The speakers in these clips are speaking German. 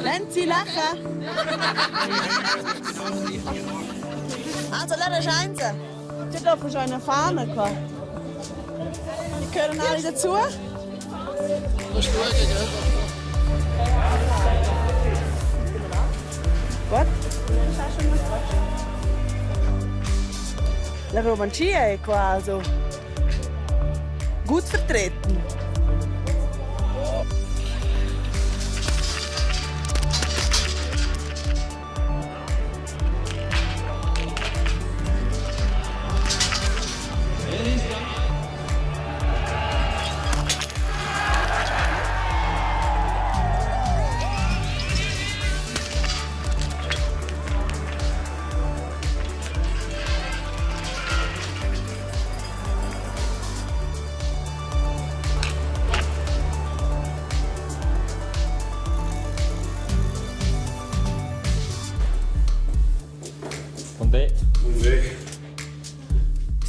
Lenzi, lachen! Also, lass es eins. Hier drauf ist eine Fahne. Die gehören alle dazu. Das ist gut, gell? Gut. La Romancia è qua, also gut vertreten.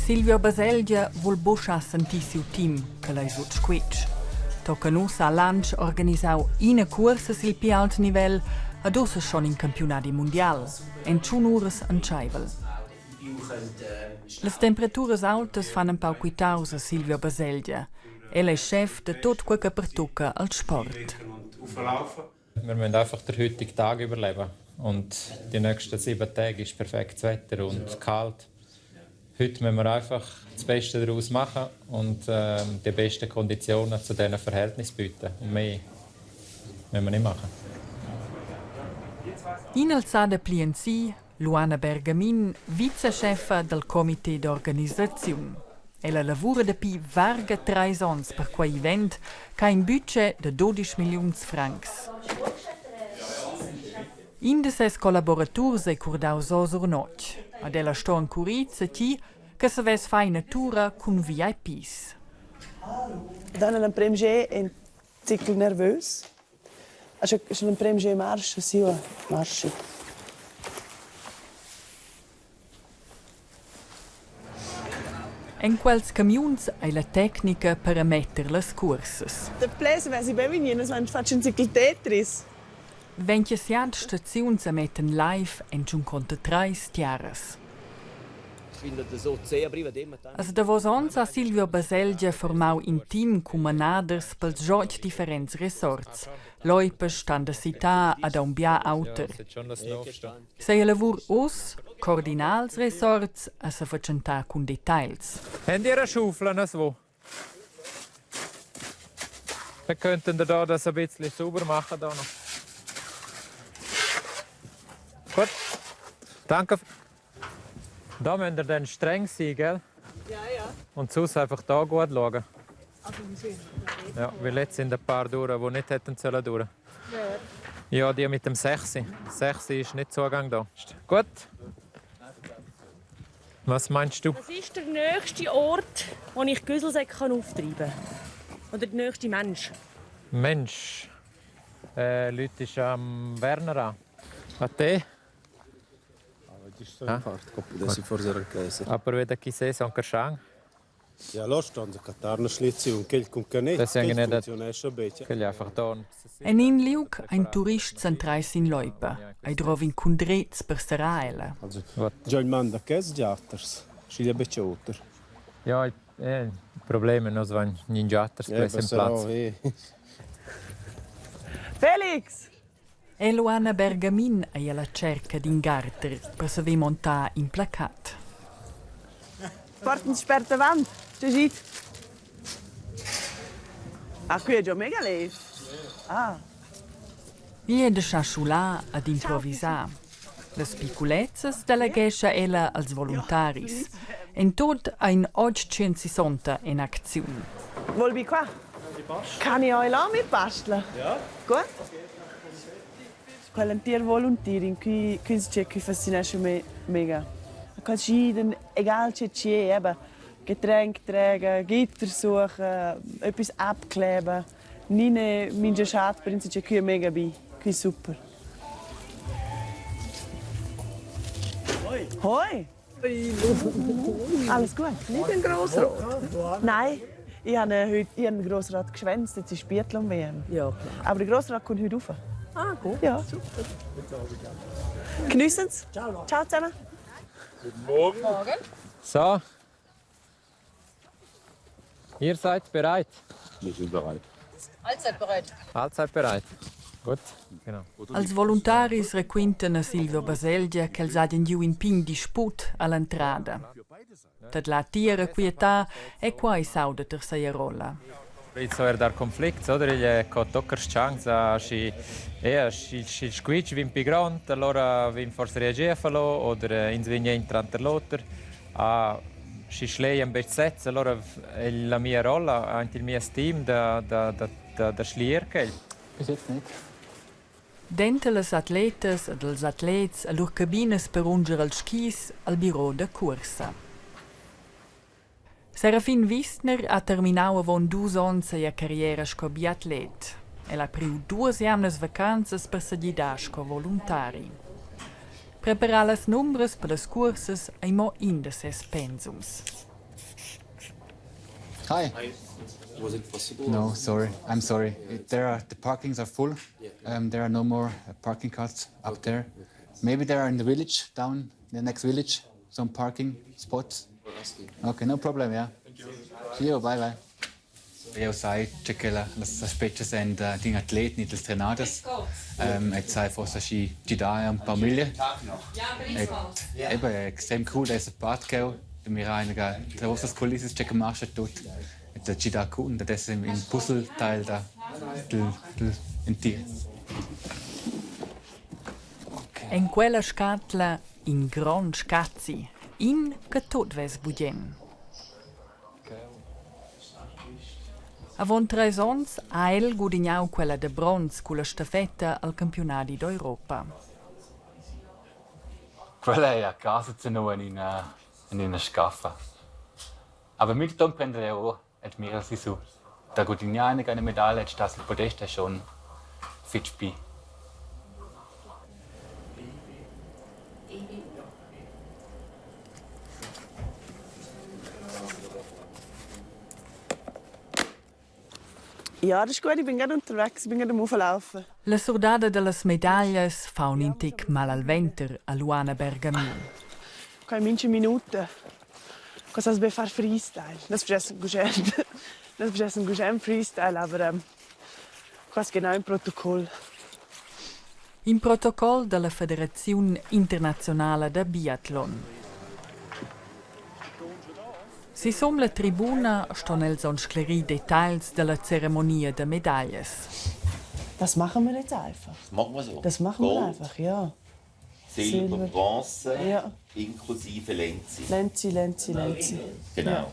Silvio Baselgia vuol boscia sentì siu team che lei sut squetsch. Tocca nus a lunch organisau ina corsa sil più alto livello ad ossa schon in campionati mondial, en 1 ures an Scheivel. Le temperature altas fanno un po' quitausa Silvio Baselgia. Ella è chef de tot quel che pertocca al sport. Wir müssen einfach den heutigen Tag überleben. Und die nächsten 7 Tage ist perfektes Wetter und kalt. Heute müssen wir einfach das Beste daraus machen und die besten Konditionen zu diesen Verhältnissen bieten. Und mehr müssen wir nicht machen. Inalzada PNC, Luana Bergamin, Vice-Chefa del Comité d'Organisation. Ella lavora da pi varga 3 ans per quei event che ha un budget di 12 milioni di francs. In de ses collaborators è curdau sosor noc. Ad ella sto in curizza chi che se ves fai natura con VIPs. Dan een premie en tikkel nerveus. Als je een premie marche, zie je marche. En quels camions hai la tecnica per mettere le corses. De plese wenn sie bevinien, wenn faccio un ciclo Tetris. Venche siad stazions metten live en giun conta 3 tiaras. As da vos ons ha Silvio Baselgia formau in team cu manaders pels joc differents resorts. Loipe stan da città ad un bia auter. Se je lavur us, coordinals resorts, a se facenta cun details. Habt ihr eine Schaufel, wo? Wir könnten da das ein bisschen sauber machen. Da noch. Gut. Danke. Da müsst ihr dann streng sein, gell? Ja, ja. Und sonst einfach da gut schauen. Also, wie Ja, weil jetzt sind ein paar durch, die nicht hätten sollen durch. Wer? Ja, die mit dem 6. 6 ist nicht Zugang da. Gut. Was meinst du? Das ist der nächste Ort, wo ich Güsselsäcke auftreiben kann. Oder der nächste Mensch. Mensch. Leute ist am Werner an. A Aber vede chi sei, sono Kershang. E allora stanno cattando slizione che il concanet funziona bene. Che gli einfach da. En in Liug ein Tourist centrais in Loipa. Ai drovin cundrets per Seraela. Also, già il manda che sgiatters, sciglia becciuter. Ja, il problema è che non giatters preso in Platz. Felix! E Luana Bergamin è alla cerca di un garter per se vi montare in placat. Porten sperrt avanti, c'è git. Ah, qui è già mega lei. Ah. Gli è de chasciulà ad improvvisare. Le spiculezzas della gescia ella als volontaris. En tot ein 860 in azione. Volvi qua? Kann ich euch là mit basteln? Ja. Gut? Quella Pier Volontieri, qui c'è qui fascinesce me mega. Kan schieden, egal c'è, eben Getränk tragen, Gitter suchen, etwas abkleben. Nine minge Schadprinzen c'è qui mega bi, qui super. Hoi. Hoi. Alles gut? Nicht ein Grossrot? Nein, Ich habe heute den Grossrat geschwänzt, jetzt ist Biathlon-WM. Ja, klar. Aber der Grossrat kommt heute rauf. Ah, gut. Ja. Super. Geniessen Sie. Ciao. Ciao zusammen. Guten Morgen. So. Ihr seid bereit? Wir sind bereit. Allzeit bereit. Allzeit bereit. Gut, genau. Als volontaris requintano Silvio Baselgia che els ha giù in pin disput all'entrada. Tad la tira quietà e qua i sau de terza rolla. So dar conflict, oder? Il co toccas chance a si squitch vin pigront, allora vin forse reagia fallo oder ins vignen tranterloter a si schlei un bezzetz, allora la mia rolla anche il mio team da schlierkel. Bis jetzt nicht. Dente les atletes ed els atlets a lur cabines per unger als skis al biro de cursa. Serafin Wistner ha terminau avon 2 ans a carriera sco biatlet. El ha priu 2 jamnas vacanzas per s'agidar sco volontari. Preparar las numbres per las cursas ai mo indeses pensums. Hi. Was it possible? No, sorry. I'm sorry. The parkings are full. There are no more parking cars up there. Maybe there are in the village, down in the next village, some parking spots. Okay, no problem, yeah. See you, bye bye. Eu sai che las aspectas and din atlet nit els trenadas. Et sai forse ci dà un paar mille. È extrem cool, è part che mi reiniga. Tra vostras colisses che marcha tot. Et ci dà cool, da des in puzzle teil da in tier. En quella scatla in grand scazzi, in che tot ves bugen. Avon 3 ans ha el gudignau quella de bronz con la staffetta al campionati d'Europa. Quella è a casa zu nur in una scaffa. Aber mit dem prendere auch et mir si su. Da gudignane eine Medaille, das Podest è schon fit spi. Ja, das ist gut. Ich bin gerade unterwegs, ich bin gerade am Auflaufen. La sordada de las medallas fa un intic mal al venter a Luana Bergamin. In manchen Minuten kannst du fare Freestyle. Das ist ein Guschen Freestyle, aber quasi genau im Protokoll. Im Protokoll della Federazione Internazionale de Biathlon. Si som la tribuna ston els on scleri Details della Zeremonie der Medailles. Das machen wir jetzt einfach. Machen wir so. Das machen wir Gold, einfach, ja. Silber, Bronze, ja. Inklusive Lenzi. Lenzi. Genau. Ja.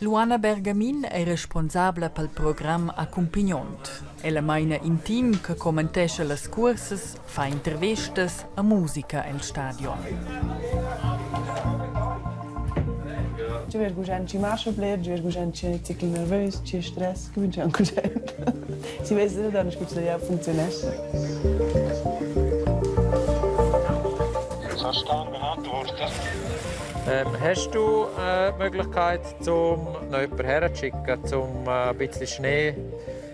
Luana Bergamin è responsabile pel program Accompagnont. Ella meina in team che commentesce le cursas, fa intervistas a musica al stadion. Tu vês guschen ci marcha bler, tu vês guschen ci ciclo nervös, ci stress, che vince anche guschen. Si vede da non scuccia ja funktioniert. Hast du die Möglichkeit, noch jemanden herzuschicken, um ein bisschen Schnee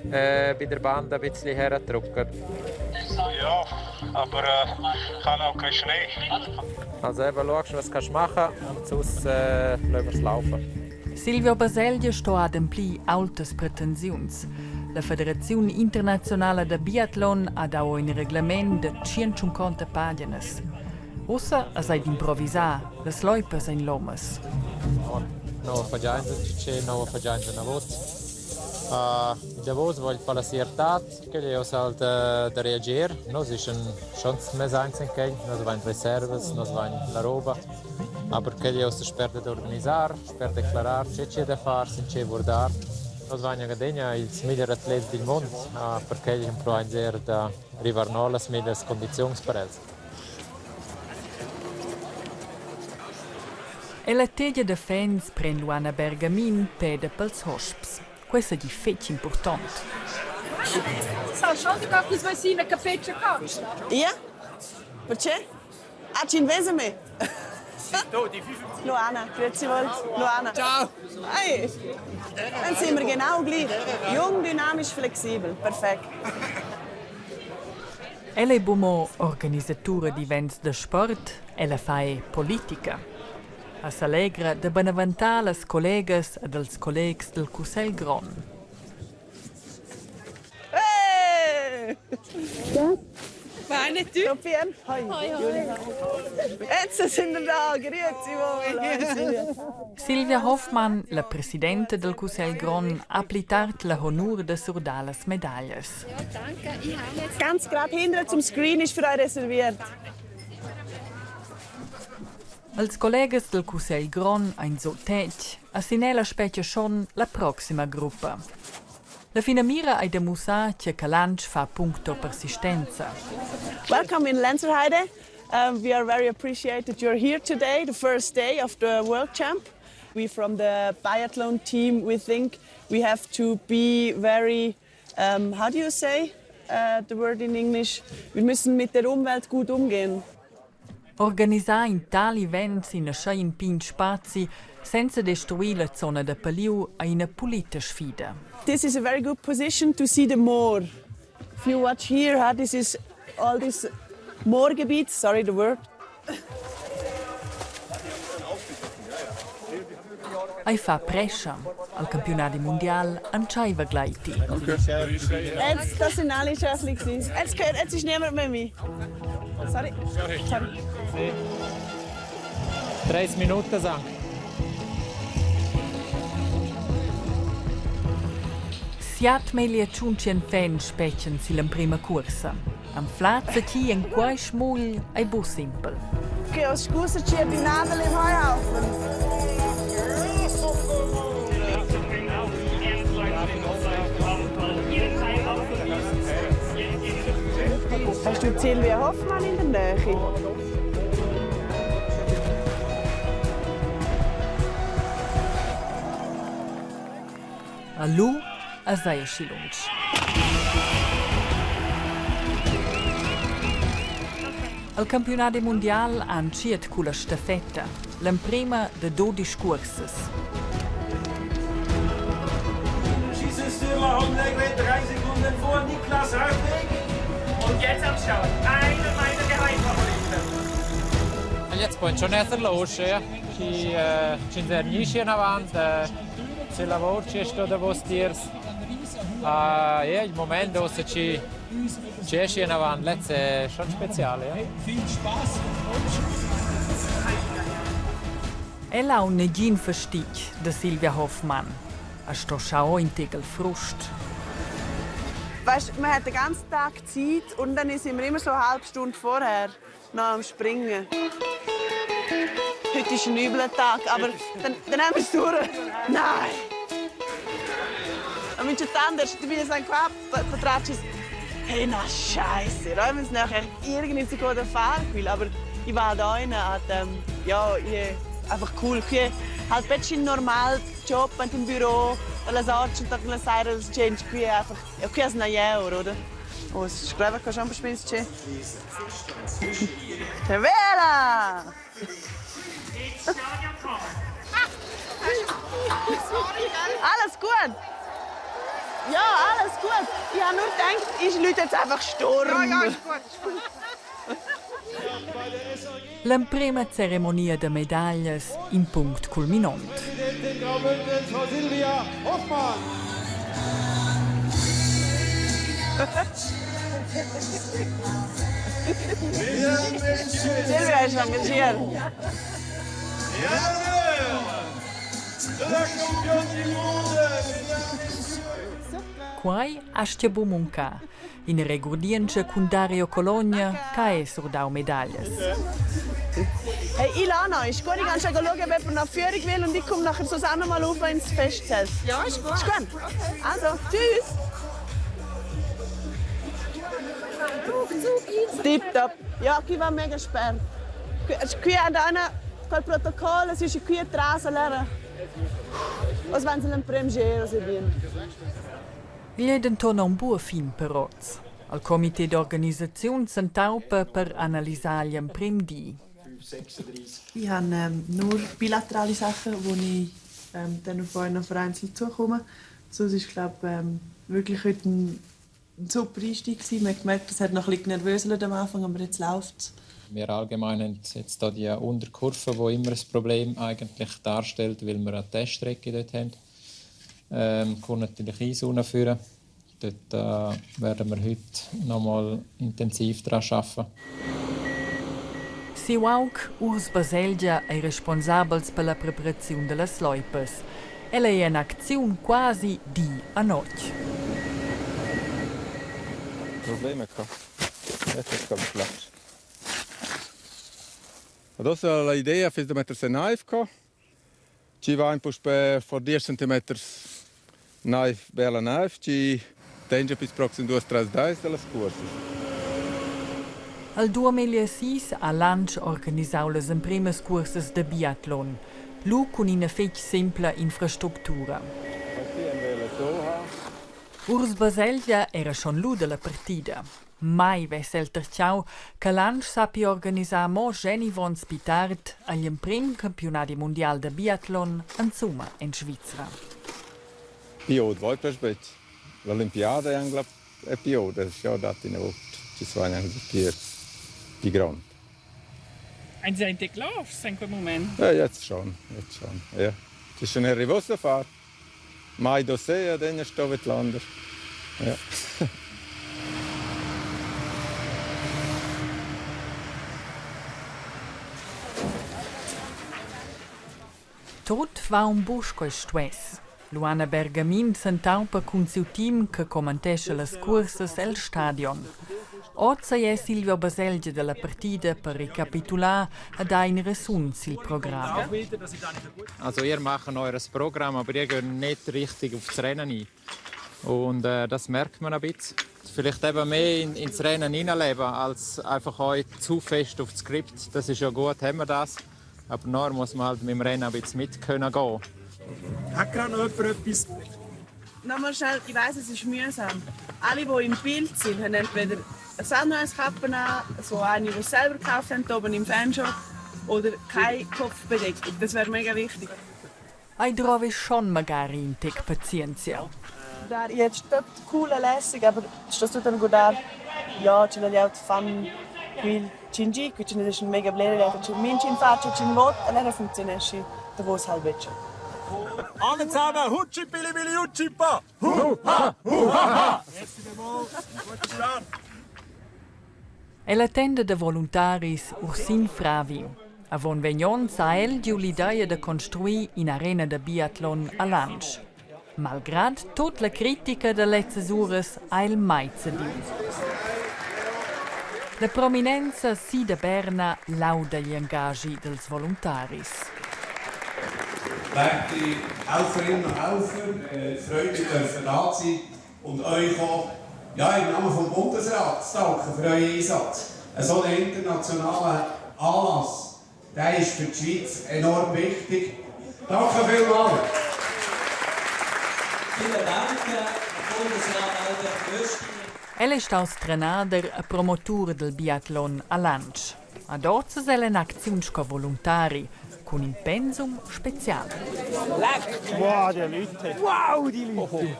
bei der Bande ein bisschen herzudrücken? Ja, aber ich habe auch keinen Schnee. Also eben, schaust, was du machen kannst und sonst lassen wir es laufen. Silvio Baselgia sto ad ampli altas pretensiuns. La Federazione Internazionale de Biathlon ha dau un reglement de 150 paginas. Ossa a sai d'improvisar, las loipas in lomas. Nova fagianza, c'è nova fagianza na vot. Da vos voglio per la siertat, che li ho salt da reagir. Nos ist schon mehr eins entgegen, nos vain reserves, nos vain la roba. Aber che li ho sperta da organizzar, sperta declarar, c'è da far, c'è vordar. Nos vain gadegna ils miglior atlet del mond, perché li impro inser da rivarno las migliors condizions per els. E la teglia de fans pren Luana Bergamin pede pels hosps. Questo è di fetch importante. Sa schon da quis vai sina capeccia caccia. Ja? Perché? Ah, ci invese me. Luana, grüezi wohl. Luana. Ciao. Hey, dann sind wir genau gleich. Jung, dynamisch, flexibel. Perfekt. Ella è bumo organizzatura di events de sport, ella fa politica. A s'alegra de beneventar les collegas e dels collegs del Cussel Gron. Hey! Feine tu. Bien. Hoi. Jetzt sind wir da. Grüezi wohl. Silvia Hoffmann, la presidente del Cussel Gron, ha plitart la honor de surdales medagles. Ja, danke. Ich habe jetzt... Ganz gerade hinten zum Screen ist für euch reserviert. Els collegas del Cussel Gron ein so tech, a sinela specie schon la proxima gruppa. La finamira ai demusa che Calanch fa punto persistenza. Welcome in Lenzerheide. We are very appreciated you're here today, the first day of the World Champ. We from the biathlon team, we think we have to be very, how do you say the word in English? Wir müssen mit der Umwelt gut umgehen. Organisar in tali events in schein pin spazi senza destruire la zona de Paliu a una pulita sfida. This is a very good position to see the moor. If you watch here, this is all this Moorgebiet, sorry the word. Ai fa prescia al campionato mondiale an Chaiva Gleiti. Jetzt, das sind alle Schäfli. Jetzt ist niemand mehr mit. Sorry. 30 Minuten sang. Siat melia ciuncien fan specien silam prima cursa. Am flazza chi en quai schmugl ai bu simpel. Okay, aus Scusa c'è die Nadel im Heuhaufen. Hast du Silvia Hoffmann in der Nähe? Alu a sei schilunch. Al campionato mondiale han ciet con la stafetta, l'emprima de 12 curses. Schießensstürmer Homberg mit 3 Sekunden vor Niklas Hartwig. Und jetzt am Start, einer meiner Geheimfavoriten. Jetzt può non essere veloce, ci internisce in avanti, se lavora ci sto da vostir. Il momento se ci esce in avanti, è schon speziale. Viel Spaß. Ella ha un negin verstich de Silvia Hoffmann. A sto schau in Tegel Frust. Weißt, man hat den ganzen Tag Zeit und dann sind wir immer so eine halbe Stunde vorher noch am Springen. Heute ist ein übler Tag, aber dann haben wir es durch. Nein! Und wenn schon anders dabei sind, vertratscht es. Hey, na Scheiße! Da haben wir es nachher irgendwie sogar den Fahrer gefühlt. Aber ich war da rein, einfach cool. Halt ein normal Job im Büro, alle Sorgen und dann sagen, das change qui einfach. Qui è euro, oder? Oh, es ist glaube ich schon bestimmt schön. Vela! Alles gut? Ja, alles gut. Ich habe nur gedacht, ich lüte jetzt einfach Sturm. Ja, ist gut. L'emprema ceremonia de medagles in punct culminant. Silvia Hoffmann. Silvia ist engagiert. Quai astia bumunca. In regurdienche con Dario Cologna, cae surdau medagles. Hey, Ilana, ist gut, ich kann schon schauen, ob jemand nach Führung will und ich komme nachher zusammen mal auf ins Festzelt. Ja, ist gut. Ist gut? Okay. Also, tschüss. Tipptopp. Ja, qui va mega sperrt. Qui hat einer kein Protokoll, es ist qui Straße leer. Was wenn sie einen Premier sehen? Jeden tono un buon film per oz. Al comité d'organizzazione s'entaupa per analizzare gli imprem di. Ich habe nur bilaterale Sachen, wo ich dann auf einen Verein zukomme. So, es ist, glaube wirklich heute ein super Einstieg gewesen. Man hat gemerkt, es hat noch ein bisschen nervös am Anfang, aber jetzt läuft es. Wir allgemein haben jetzt hier die Unterkurve, die immer ein Problem eigentlich darstellt, weil wir eine Teststrecke dort haben. Kommt natürlich Eis führen. Dort werden wir heute noch mal intensiv daran arbeiten. Siu aug Urs Baselgia è responsabile per la preparazione delle loipas. Ella è un'azione quasi di a notte. Probleme gehabt. Jetzt ist es Platz. Adesso l'idea è di mettersi in knife. Ci va un po' per 10 cm knife, bella knife. Ci tende bis proxim 2-3 days della scorsa. Al 2006 ha Lange organizzau le prime corse de biathlon, lu con una fech semple infrastruttura. Urs Baselgia era schon lu della partida. Mai vesel terciau che Lange sappi organizzar mo genivons pitard agli prim campionati mondial de biathlon in Summa in Svizzera. Pilot, Vollperspet. L'Olimpiade è pilot, das ist ja dato in Ort. Ci sono anche die Grund. Ein seid gelaufen, in quel Moment? Ja, jetzt schon. Ja. Es ist schon eine Wasserfahrt. Mai Dossea, dann ist da Lander. Ja. Tot va un busco e stress. Luana Bergamin s'entaupa cun siu team che commentesce le cursas el stadion. Oggi è Silvio Baselgia della partita per ricapitolare e dare in Resum sil Programm. Also ihr macht euer Programm, aber ihr geht nicht richtig aufs Rennen ein. Und das merkt man ein bisschen. Vielleicht eben mehr ins Rennen hineinleben, als einfach euch zu fest auf das Skript. Das ist ja gut, haben wir das. Aber nachher muss man halt mit dem Rennen ein bisschen mit können gehen. Hat gerade noch jemand etwas? Nochmal schnell, ich weiss, es ist mühsam. Alle, die im Bild sind, haben entweder eine Sunrise-Kappe an, so eine, die sie selber gekauft haben, oben im Fanshop, oder keine Kopfbedeckung. Das wäre mega wichtig. Ich trovi schon magari in tec pazienza. Dar je tutto cool e lässig, aber sto tutto a guardare. Ja, ce l'ho fan quel cingi, che ce ne sono mega blere, che minci in faccia, ci in vot, e allora funziona schi, da wo es halb beccio. Alle zusammen, Hutschi, Billy, Billy, Hutschipa! Hu-ha, hu-ha-ha! Merci vielmals, guten Start! E la tenda de voluntaris Ursin Fravi. Avon vegnon sa el giu l'idea de construir in arena de biathlon a Lange. Malgrad tot la critica de letzes ures a el maize di. La prominenza si de Berna lauda gli engagi dels voluntaris. Werte Helferinnen und Helfer, freut mich, dürfen da sein und euch auch im Namen des Bundesrats danken für euren Einsatz. So ein internationaler Anlass, der ist für die Schweiz enorm wichtig. Danke vielmals. Vielen Dank, Bundesrat Albert Rösti. El è staus trenader a promotura del biathlon a Lange. Ad ozza selen acziunsco voluntari, con un pensum speciale. Wow, die Leute! Wow, die Leute!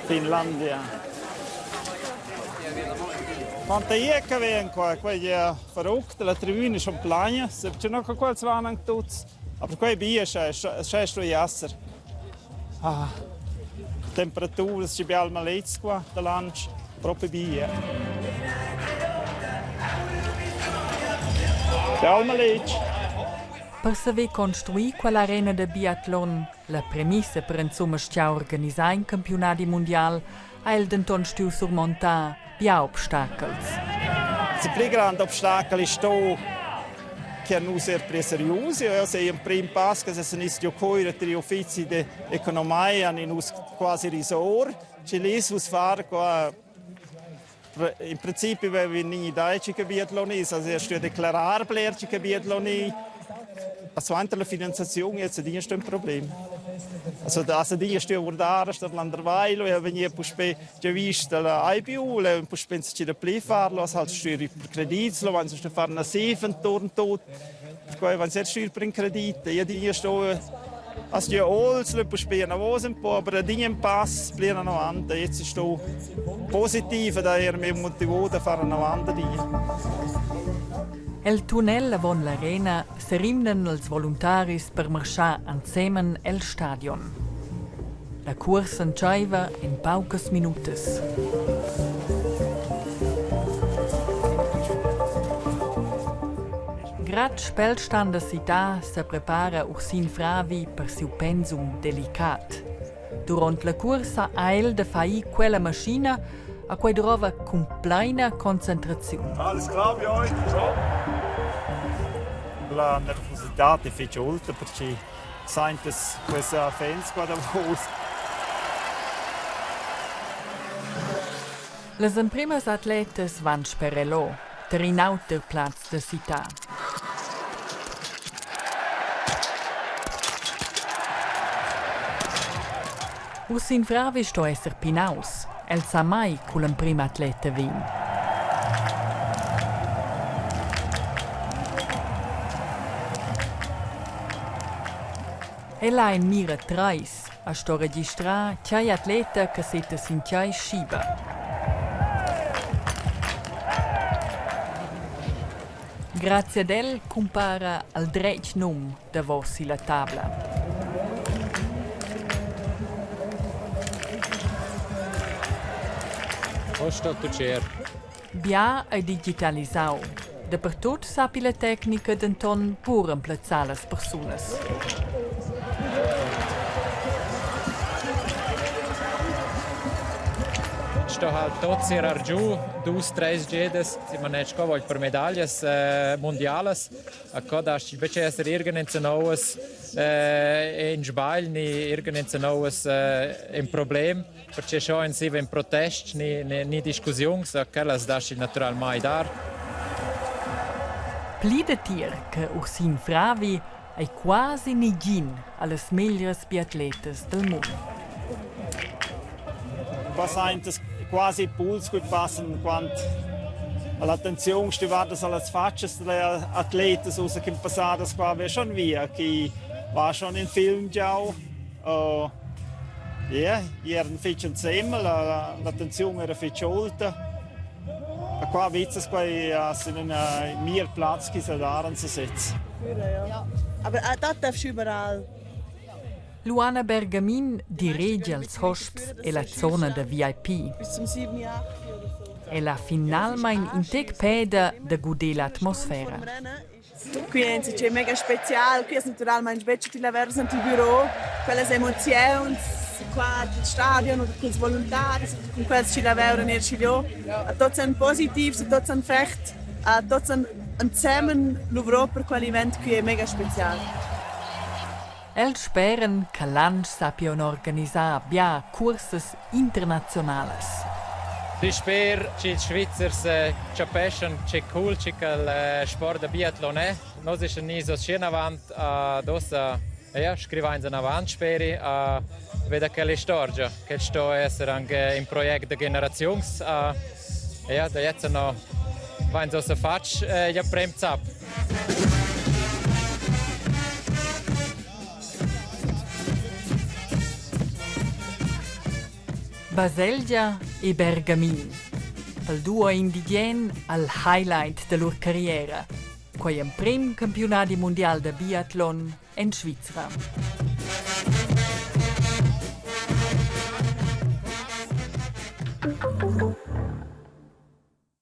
Finlandia. Quanto io che vengo qua, quelli verrückt, la tribuna schon plania, se c'è noch quel zwanang tutz, aber quei Bier scheiß du Jasser. Temperatura, es ist bei letzt qua, der Lunch, proprio Bier. Per saver construir quell'arena de biathlon, la premissa per insomma stia organizzare in campionati mondial, ha il denton stiu surmontar via obstacles. Il più grande ostacolo è che non è serioso. Io sei in primo passo che se ne sto coi tre uffici di economia hanno quasi risolto. Ci lì fare qua. In principio wir nie deutsche Biathlon ist, also erst deklarabler Biathlon. Also an der Finanzierung jetzt ist ein Problem. Also die erste guardare sta l'andrvailo e venia puspe già vista la IBU le puspe ci da play farlo halt stüri per credits lo vanno sta fare una safe intorno tot poi vanno ser stüri per credit e die sto as die alls le puspe na was un po aber die in pass plena no ante jetzt sto positiv da mir motivo da fare una wanda die. El tunnel von l'arena se rimnen els voluntaris per marchar insieme el stadion. La corsa enceiva in paucas minutes. Grad spelstand da città se prepara Ursin Fravi per siu pensum delicat. Durant la corsa eil de fai quella maschina a cui trova con plena concentrazione. Alles klar bei euch? La nervosità è ficciolta perché sente questa fans qua da voi. Les imprimes atletes van sperelò, ter in auter plaz de città. Ursin Fravi sto esser pinaus. El sa mai cu l'imprima atleta vin. El ha in mira trais a sto registra c'hai atleta che seta sin c'hai sciba. Grazie ad el compara al dretg num da vossi la tabla. Bia è digitalisau. Dappertut sapi la tecnica d'Anton pur emplazzar las persunas. Sto halt tot sehr argiu, 2-3 gedes, si manetsch voll per medaglias mondiales. A coda sti invece essere irgendein neues in Sbail ni irgendein neues ein Problem, perché schon in sieben Protest ni diskussion, so quellas das natural mai dar. Plida tir che Ursin Fravi è quasi nigin alle migliores biatletes del mondo. Was eigentlich quasi Puls gut passen quando all'attenzione stivadas alles faccias delle atlete so che passadas qua wäre schon via che war schon in Film già ja ihren fitchen semmel l'attenzione era ficciolta a qua vitzes qua in einen mir Platz che da daran zu setzen ja aber das darfst du überall. Luana Bergamin dirige als hosps e la zona de VIP. Bis zum 7 Jahr. E la finalmein in tec peda de guder l'atmosfera. Qui è mega speciale, qui è naturalmente specie di lavoro in bureau, quelle emozioni, qua il stadio, con i volontari, con quelli che lavorano in Ercilio. Tutti sono positivi, tutti sono fecht, tutti sono insieme lavorano per quell'evento qui è mega speciale. Els speren che l'anno sappiano organizzare bia curses internazionales. Ich spero che i Schweizers capiscono che cool che il sport de biathlon è. Noi siamo in so avanti a scrivere in avanti, spero a vedere che le storie che sto essere anche in progetto di generazioni. Ja, da jetzt noch wenn so se fatsch ja bremst ab. Baselgia e Bergamin. Il duo indigen al highlight della loro carriera, quei un prim campionato mondiale di biathlon in Svizzera.